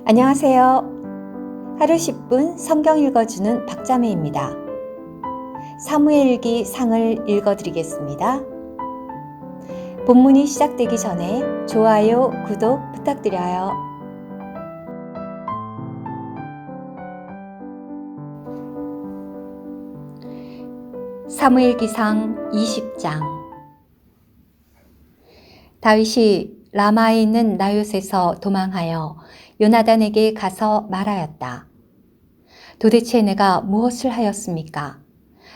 안녕하세요. 하루 10분 성경 읽어주는 박자매입니다. 사무엘기 상을 읽어드리겠습니다. 본문이 시작되기 전에 좋아요, 구독 부탁드려요. 사무엘기상 20장. 다윗이 라마에 있는 나요스에서 도망하여 요나단에게 가서 말하였다. 도대체 내가 무엇을 하였습니까?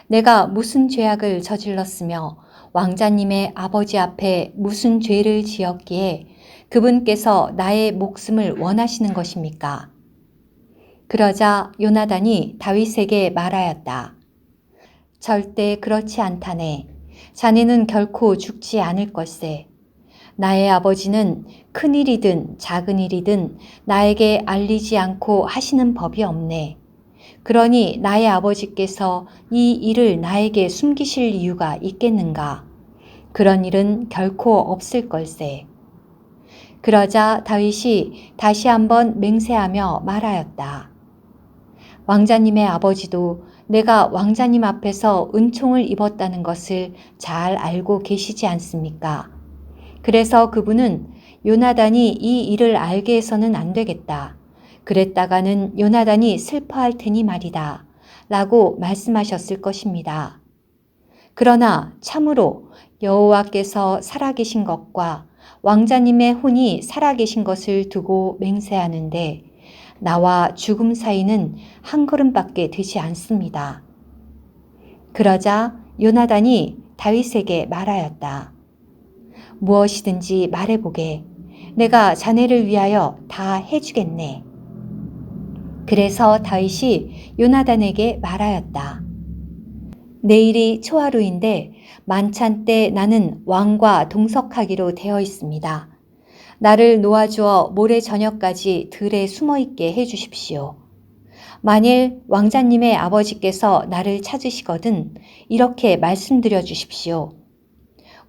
내가 무슨 죄악을 저질렀으며 왕자님의 아버지 앞에 무슨 죄를 지었기에 그분께서 나의 목숨을 원하시는 것입니까? 그러자 요나단이 다윗에게 말하였다. 절대 그렇지 않다네. 자네는 결코 죽지 않을 것세. 나의 아버지는 큰 일이든 작은 일이든 나에게 알리지 않고 하시는 법이 없네. 그러니 나의 아버지께서 이 일을 나에게 숨기실 이유가 있겠는가? 그런 일은 결코 없을 걸세. 그러자 다윗이 다시 한번 맹세하며 말하였다. 왕자님의 아버지도 내가 왕자님 앞에서 은총을 입었다는 것을 잘 알고 계시지 않습니까? 그래서 그분은 요나단이 이 일을 알게 해서는 안 되겠다. 그랬다가는 요나단이 슬퍼할 테니 말이다. 라고 말씀하셨을 것입니다. 그러나 참으로 여호와께서 살아계신 것과 왕자님의 혼이 살아계신 것을 두고 맹세하는데 나와 죽음 사이는 한 걸음밖에 되지 않습니다. 그러자 요나단이 다윗에게 말하였다. 무엇이든지 말해보게. 내가 자네를 위하여 다 해주겠네. 그래서 다윗이 요나단에게 말하였다. 내일이 초하루인데 만찬 때 나는 왕과 동석하기로 되어 있습니다. 나를 놓아주어 모레 저녁까지 들에 숨어있게 해주십시오. 만일 왕자님의 아버지께서 나를 찾으시거든 이렇게 말씀드려 주십시오.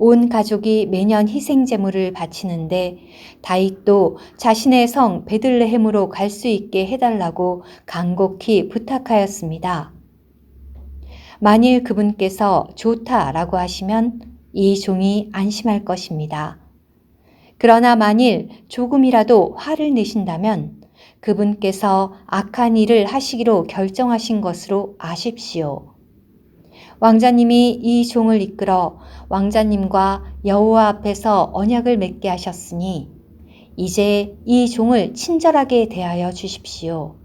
온 가족이 매년 희생 제물을 바치는데 다윗도 자신의 성 베들레헴으로 갈 수 있게 해달라고 간곡히 부탁하였습니다. 만일 그분께서 좋다라고 하시면 이 종이 안심할 것입니다. 그러나 만일 조금이라도 화를 내신다면 그분께서 악한 일을 하시기로 결정하신 것으로 아십시오. 왕자님이 이 종을 이끌어 왕자님과 여호와 앞에서 언약을 맺게 하셨으니 이제 이 종을 친절하게 대하여 주십시오.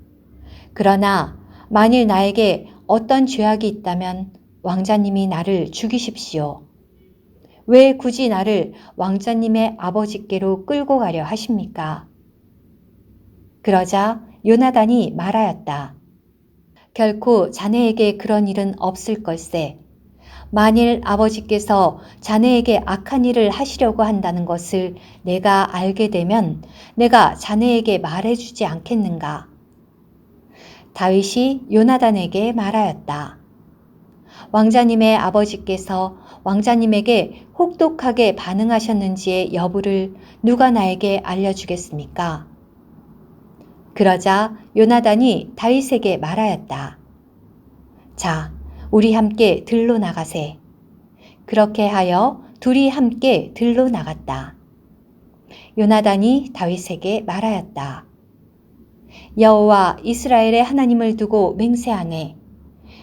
그러나 만일 나에게 어떤 죄악이 있다면 왕자님이 나를 죽이십시오. 왜 굳이 나를 왕자님의 아버지께로 끌고 가려 하십니까? 그러자 요나단이 말하였다. 결코 자네에게 그런 일은 없을 걸세. 만일 아버지께서 자네에게 악한 일을 하시려고 한다는 것을 내가 알게 되면 내가 자네에게 말해주지 않겠는가? 다윗이 요나단에게 말하였다. 왕자님의 아버지께서 왕자님에게 혹독하게 반응하셨는지의 여부를 누가 나에게 알려주겠습니까? 그러자 요나단이 다윗에게 말하였다. 자, 우리 함께 들로 나가세. 그렇게 하여 둘이 함께 들로 나갔다. 요나단이 다윗에게 말하였다. 여호와 이스라엘의 하나님을 두고 맹세하네.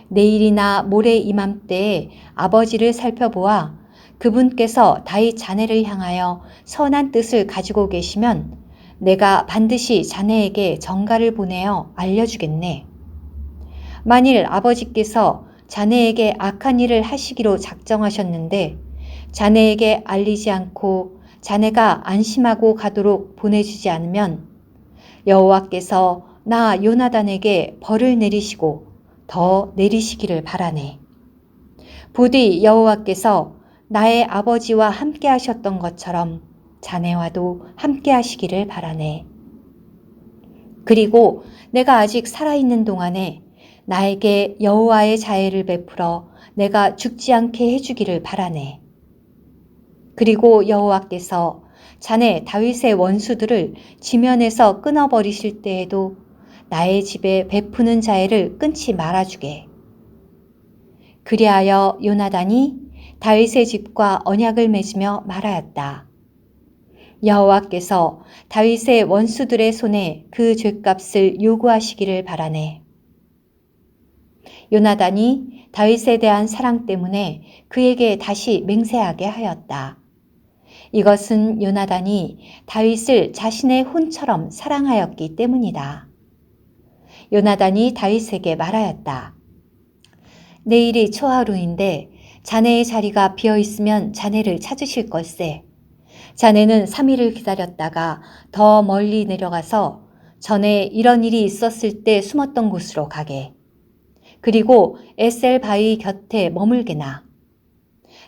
내일이나 모레 이맘때에 아버지를 살펴보아 그분께서 다윗 자네를 향하여 선한 뜻을 가지고 계시면 내가 반드시 자네에게 전가를 보내어 알려주겠네. 만일 아버지께서 자네에게 악한 일을 하시기로 작정하셨는데 자네에게 알리지 않고 자네가 안심하고 가도록 보내주지 않으면 여호와께서 나 요나단에게 벌을 내리시고 더 내리시기를 바라네. 부디 여호와께서 나의 아버지와 함께 하셨던 것처럼 자네와도 함께 하시기를 바라네. 그리고 내가 아직 살아있는 동안에 나에게 여호와의 자애를 베풀어 내가 죽지 않게 해주기를 바라네. 그리고 여호와께서 자네 다윗의 원수들을 지면에서 끊어버리실 때에도 나의 집에 베푸는 자애를 끊지 말아주게. 그리하여 요나단이 다윗의 집과 언약을 맺으며 말하였다. 여호와께서 다윗의 원수들의 손에 그 죗값을 요구하시기를 바라네. 요나단이 다윗에 대한 사랑 때문에 그에게 다시 맹세하게 하였다. 이것은 요나단이 다윗을 자신의 혼처럼 사랑하였기 때문이다. 요나단이 다윗에게 말하였다. 내일이 초하루인데 자네의 자리가 비어 있으면 자네를 찾으실 걸세. 자네는 3일을 기다렸다가 더 멀리 내려가서 전에 이런 일이 있었을 때 숨었던 곳으로 가게. 그리고 에셀 바위 곁에 머물게나.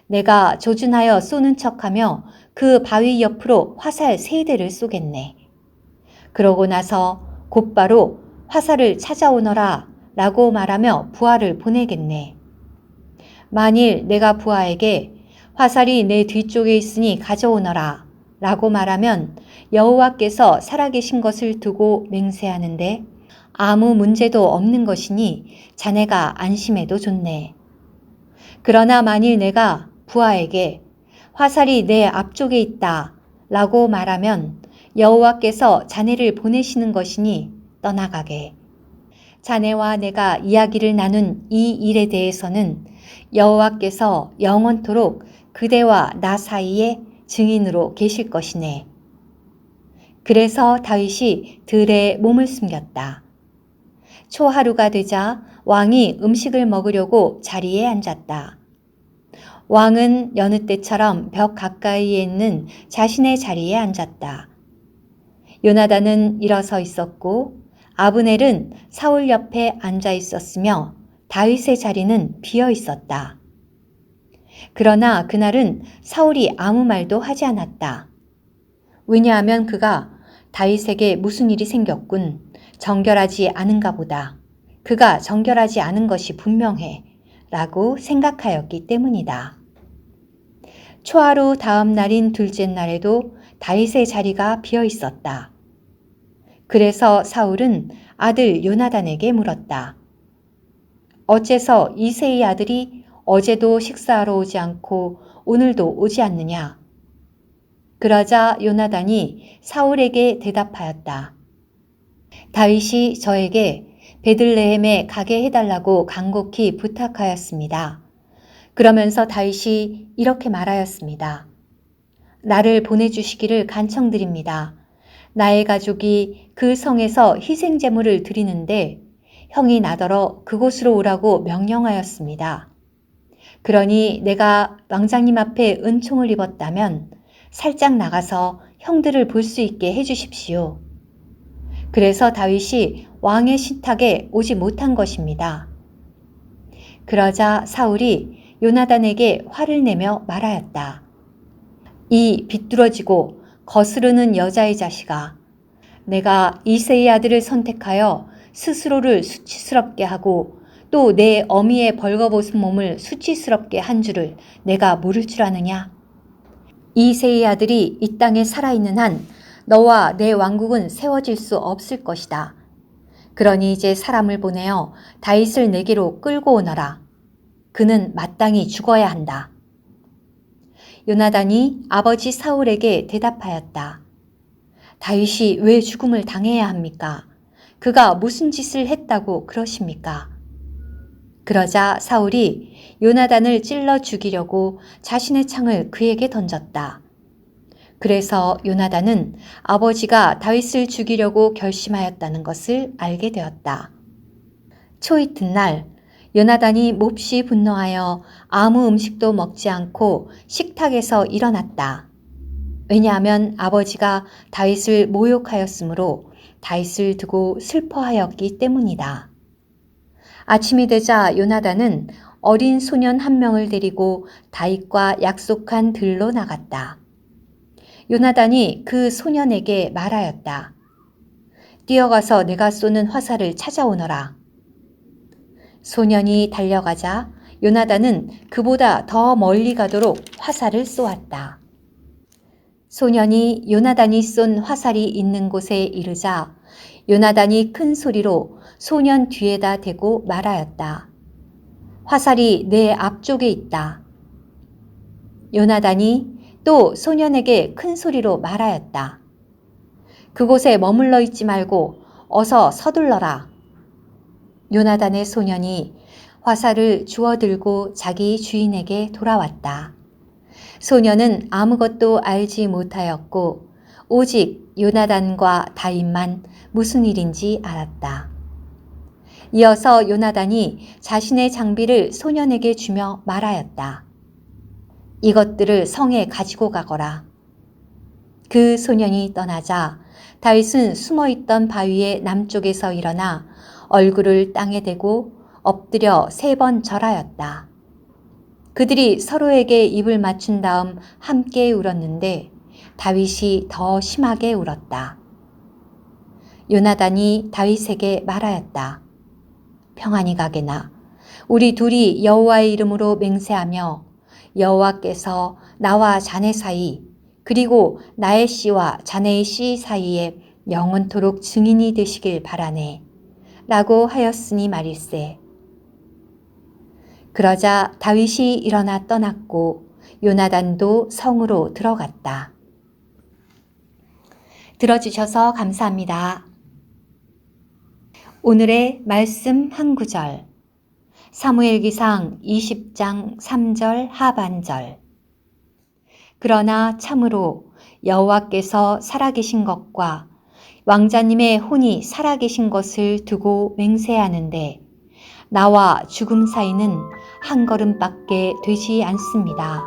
내가 조준하여 쏘는 척하며 그 바위 옆으로 화살 3대를 쏘겠네. 그러고 나서 곧바로 화살을 찾아오너라 라고 말하며 부하를 보내겠네. 만일 내가 부하에게 화살이 내 뒤쪽에 있으니 가져오너라 라고 말하면 여호와께서 살아계신 것을 두고 맹세하는데 아무 문제도 없는 것이니 자네가 안심해도 좋네. 그러나 만일 내가 부하에게 화살이 내 앞쪽에 있다 라고 말하면 여호와께서 자네를 보내시는 것이니 떠나가게. 자네와 내가 이야기를 나눈 이 일에 대해서는 여호와께서 영원토록 그대와 나 사이에 증인으로 계실 것이네. 그래서 다윗이 들에 몸을 숨겼다. 초하루가 되자 왕이 음식을 먹으려고 자리에 앉았다. 왕은 여느 때처럼 벽 가까이에 있는 자신의 자리에 앉았다. 요나단은 일어서 있었고 아브넬은 사울 옆에 앉아 있었으며 다윗의 자리는 비어 있었다. 그러나 그날은 사울이 아무 말도 하지 않았다. 왜냐하면 그가 다윗에게 무슨 일이 생겼군. 정결하지 않은가 보다. 그가 정결하지 않은 것이 분명해. 라고 생각하였기 때문이다. 초하루 다음 날인 둘째 날에도 다윗의 자리가 비어 있었다. 그래서 사울은 아들 요나단에게 물었다. 어째서 이새의 아들이 어제도 식사하러 오지 않고 오늘도 오지 않느냐? 그러자 요나단이 사울에게 대답하였다. 다윗이 저에게 베들레헴에 가게 해달라고 간곡히 부탁하였습니다. 그러면서 다윗이 이렇게 말하였습니다. 나를 보내주시기를 간청드립니다. 나의 가족이 그 성에서 희생제물을 드리는데 형이 나더러 그곳으로 오라고 명령하였습니다. 그러니 내가 왕장님 앞에 은총을 입었다면 살짝 나가서 형들을 볼 수 있게 해주십시오. 그래서 다윗이 왕의 신탁에 오지 못한 것입니다. 그러자 사울이 요나단에게 화를 내며 말하였다. 이 비뚤어지고 거스르는 여자의 자식아, 내가 이새의 아들을 선택하여 스스로를 수치스럽게 하고 또 내 어미의 벌거벗은 몸을 수치스럽게 한 줄을 내가 모를 줄 아느냐? 이새의 아들이 이 땅에 살아있는 한 너와 내 왕국은 세워질 수 없을 것이다. 그러니 이제 사람을 보내어 다윗을 내게로 끌고 오너라. 그는 마땅히 죽어야 한다. 요나단이 아버지 사울에게 대답하였다. 다윗이 왜 죽음을 당해야 합니까? 그가 무슨 짓을 했다고 그러십니까? 그러자 사울이 요나단을 찔러 죽이려고 자신의 창을 그에게 던졌다. 그래서 요나단은 아버지가 다윗을 죽이려고 결심하였다는 것을 알게 되었다. 초이튿날 요나단이 몹시 분노하여 아무 음식도 먹지 않고 식탁에서 일어났다. 왜냐하면 아버지가 다윗을 모욕하였으므로 다윗을 두고 슬퍼하였기 때문이다. 아침이 되자 요나단은 어린 소년 1명을 데리고 다윗과 약속한 들로 나갔다. 요나단이 그 소년에게 말하였다. 뛰어가서 내가 쏘는 화살을 찾아오너라. 소년이 달려가자 요나단은 그보다 더 멀리 가도록 화살을 쏘았다. 소년이 요나단이 쏜 화살이 있는 곳에 이르자 요나단이 큰 소리로 소년 뒤에다 대고 말하였다. 화살이 내 앞쪽에 있다. 요나단이 또 소년에게 큰 소리로 말하였다. 그곳에 머물러 있지 말고 어서 서둘러라. 요나단의 소년이 화살을 주워 들고 자기 주인에게 돌아왔다. 소년은 아무것도 알지 못하였고 오직 요나단과 다윗만 무슨 일인지 알았다. 이어서 요나단이 자신의 장비를 소년에게 주며 말하였다. 이것들을 성에 가지고 가거라. 그 소년이 떠나자 다윗은 숨어있던 바위의 남쪽에서 일어나 얼굴을 땅에 대고 엎드려 3번 절하였다. 그들이 서로에게 입을 맞춘 다음 함께 울었는데 다윗이 더 심하게 울었다. 요나단이 다윗에게 말하였다. 평안히 가게나 우리 둘이 여호와의 이름으로 맹세하며 여호와께서 나와 자네 사이 그리고 나의 씨와 자네의 씨 사이에 영원토록 증인이 되시길 바라네 라고 하였으니 말일세. 그러자 다윗이 일어나 떠났고 요나단도 성으로 들어갔다. 들어주셔서 감사합니다. 오늘의 말씀 한 구절. 사무엘기상 20장 3절 하반절. 그러나 참으로 여호와께서 살아계신 것과 왕자님의 혼이 살아계신 것을 두고 맹세하는데 나와 죽음 사이는 한 걸음밖에 되지 않습니다.